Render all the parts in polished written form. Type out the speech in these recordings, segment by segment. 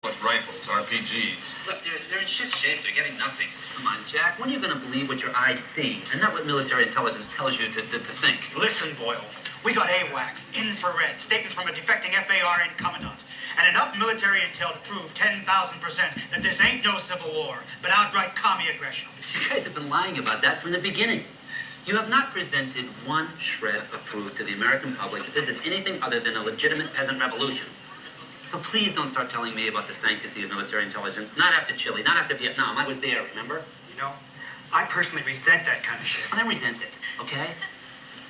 Plus rifles, RPGs. Look, they're in shit shape. They're getting nothing. Come on, Jack. When are you going to believe what your eyes see and not what military intelligence tells you to think? Listen, Boyle. We got AWACS, infrared, statements from a defecting FAR and commandant, and enough military intel to prove 10,000% that this ain't no civil war, but outright commie aggression. You guys have been lying about that from the beginning. You have not presented one shred of proof to the American public that this is anything other than a legitimate peasant revolution. So please don't start telling me about the sanctity of military intelligence. Not after Chile, not after Vietnam. I was there, remember? You know, I personally resent that kind of shit. I don't resent it, okay?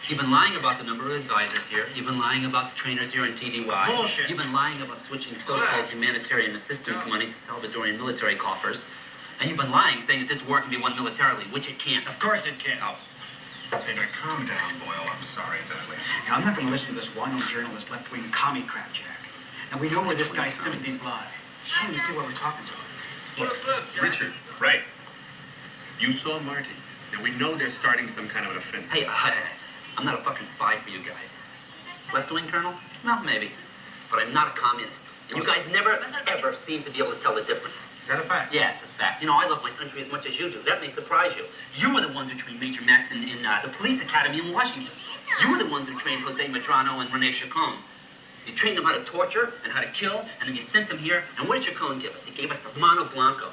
You've been lying about the number of advisors here. You've been lying about the trainers here in TDY. Bullshit. You've been lying about switching so-called humanitarian assistance money to Salvadorian military coffers. And you've been lying, saying that this war can be won militarily, which it can't. Of course it can. Oh. Hey, now calm down, Boyle. I'm sorry, Dudley. Now, I'm not going to listen to this one journalist left-wing commie crap, Jack. And we know where this guy's Timothy's lie. I don't even see what we're talking to. Look, Richard, right. You saw Marty. Now, we know they're starting some kind of an offensive. Hey, I'm not a fucking spy for you guys. Left-wing colonel? Well, maybe. But I'm not a communist. And you guys never, ever seem to be able to tell the difference. Is that a fact? Yeah, it's a fact. You know, I love my country as much as you do. That may surprise you. You were the ones who trained Major Max in the police academy in Washington. You were the ones who trained Jose Medrano and Rene Chacon. You trained them how to torture and how to kill, and then you sent them here. And what did Chacon give us? He gave us the Mano Blanco.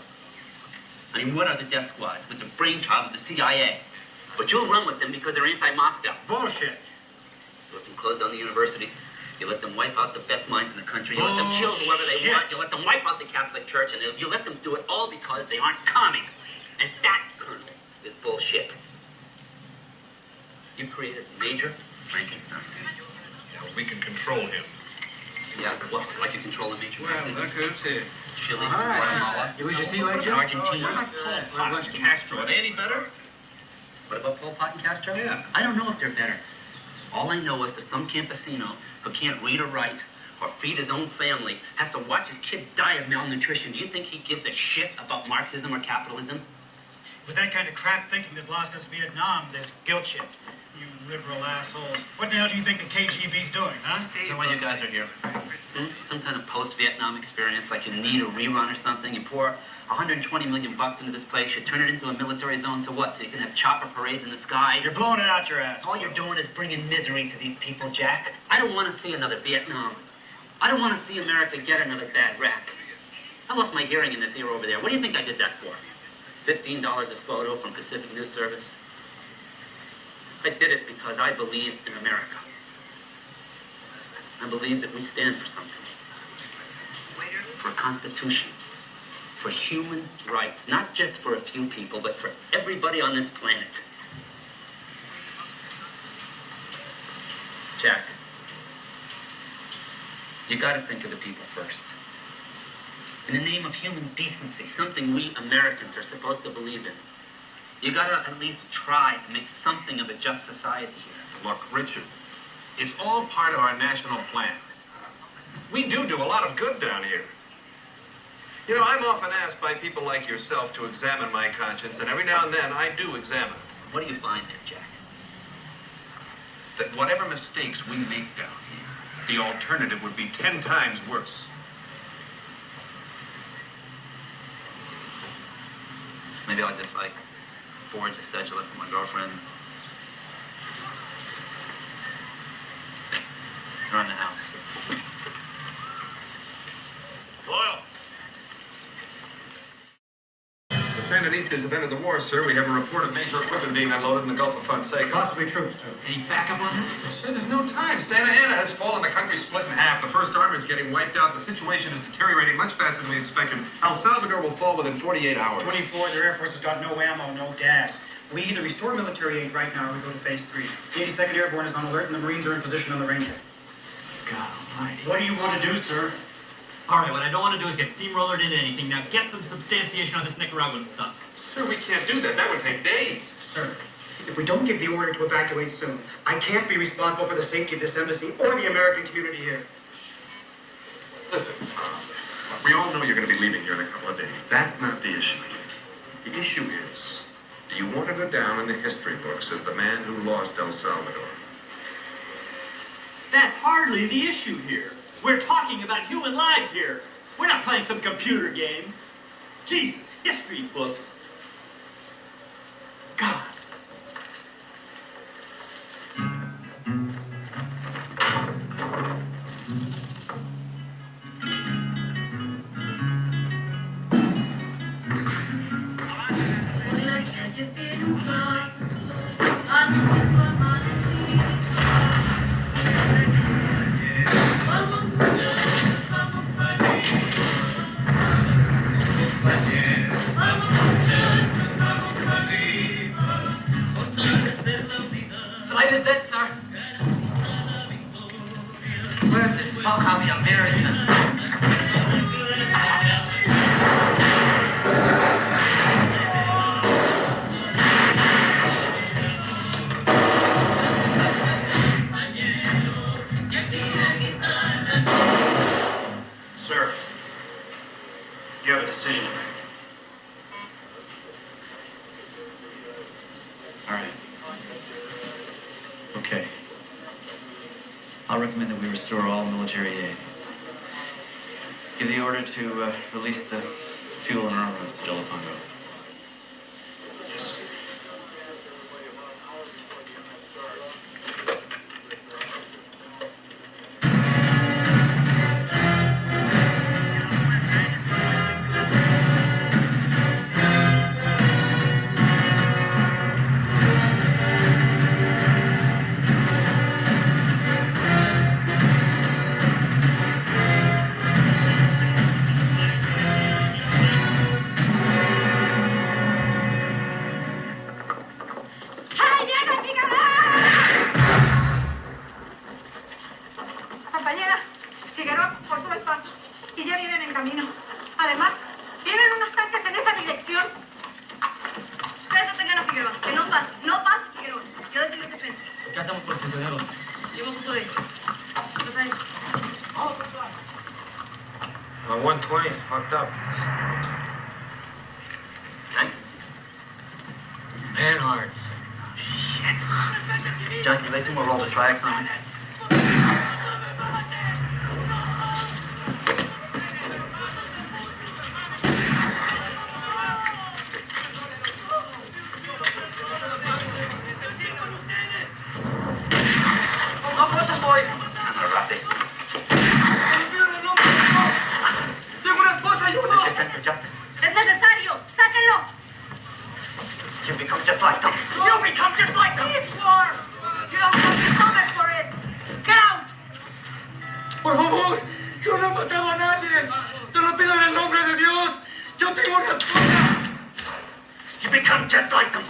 I mean, what are the death squads with the brainchild of the CIA? But you'll run with them because they're anti-Moscow. Bullshit. You let them close down the universities. You let them wipe out the best minds in the country. You let them kill whoever they want. You let them wipe out the Catholic Church. And you let them do it all because they aren't commies. And that, Colonel, is bullshit. You created Major Frankenstein. Yeah, we can control him. Yeah, well, like you control a Major Frankenstein. look who's here. Chile, Guatemala, You wish you see like Argentina. Pol Pot and Castro. Are they any better? What about Pol Pot and Castro? Yeah. I don't know if they're better. All I know is that some campesino who can't read or write or feed his own family has to watch his kid die of malnutrition. Do you think he gives a shit about Marxism or capitalism? It was that kind of crap thinking that lost us Vietnam, this guilt shit. You liberal assholes. What the hell do you think the KGB's doing, huh? So why you guys are here? Some kind of post-Vietnam experience, like you need a rerun or something. You pour 120 million bucks into this place, you turn it into a military zone, so what? So you can have chopper parades in the sky? You're blowing it out your ass. All you're doing is bringing misery to these people, Jack. I don't want to see another Vietnam. I don't want to see America get another bad rap. I lost my hearing in this ear over there. What do you think I did that for? $15 a photo from Pacific News Service? I did it because I believe in America. I believe that we stand for something. For a constitution. For human rights. Not just for a few people, but for everybody on this planet. Jack, you gotta think of the people first. In the name of human decency, something we Americans are supposed to believe in, you gotta at least try to make something of a just society here. Look, Richard, it's all part of our national plan. We do a lot of good down here. You know, I'm often asked by people like yourself to examine my conscience, and every now and then I do examine it. What do you find there, Jack? That whatever mistakes we make down here, the alternative would be 10 times worse. Maybe I'll just, like, forge a cedula for my girlfriend. Run the house. Boyle. The Sandinistas have entered the war, sir. We have a report of major equipment being unloaded in the Gulf of Fonseca. Possibly troops, too. Any backup on this? Well, sir, there's no time. Santa Ana has fallen. The country's split in half. The First Army is getting wiped out. The situation is deteriorating much faster than we expected. El Salvador will fall within 48 hours. 24, their Air Force has got no ammo, no gas. We either restore military aid right now or we go to phase 3. The 82nd Airborne is on alert and the Marines are in position on the Ranger. God almighty. What do you want to do, sir? All right, what I don't want to do is get steamrollered into anything. Now get some substantiation on this Nicaraguan stuff. Sir, we can't do that. That would take days. Sir, if we don't give the order to evacuate soon, I can't be responsible for the safety of this embassy or the American community here. Listen, we all know you're going to be leaving here in a couple of days. That's not the issue. The issue is, do you want to go down in the history books as the man who lost El Salvador? That's hardly the issue here. We're talking about human lives here. We're not playing some computer game. Jesus, history books. God. Light is dead, sir. Where the fuck are the Americans? Sir, you have a decision to make. All right. Okay. I'll recommend that we restore all military aid. Give the order to release the fuel and armaments to Delafondo. Compañera, Figueroa forzó el paso y ya vienen en camino. Además, vienen unos tanques en esa dirección. Ustedes detengan a Figueroa, que no pase Figueroa. Yo detengo ese frente. ¿Qué hacemos por los prisioneros? Llevo foto de ellos. ¿Qué pasa ahí? Well, 120 is fucked up. Thanks. Panhards. John, can you lay some more rolls of tracks on me? ¡No fotos, boy! Amarrate. ¡Tengo una esposa y What's uno! your sense of justice? ¡Es necesario! ¡Sáquenlo! You become just like them. ¡You become just like them! War! You don't have the stomach for it! Get out! Por favor, yo no he matado a nadie. Te lo pido en el nombre de Dios. Yo tengo una esposa. You become just like them.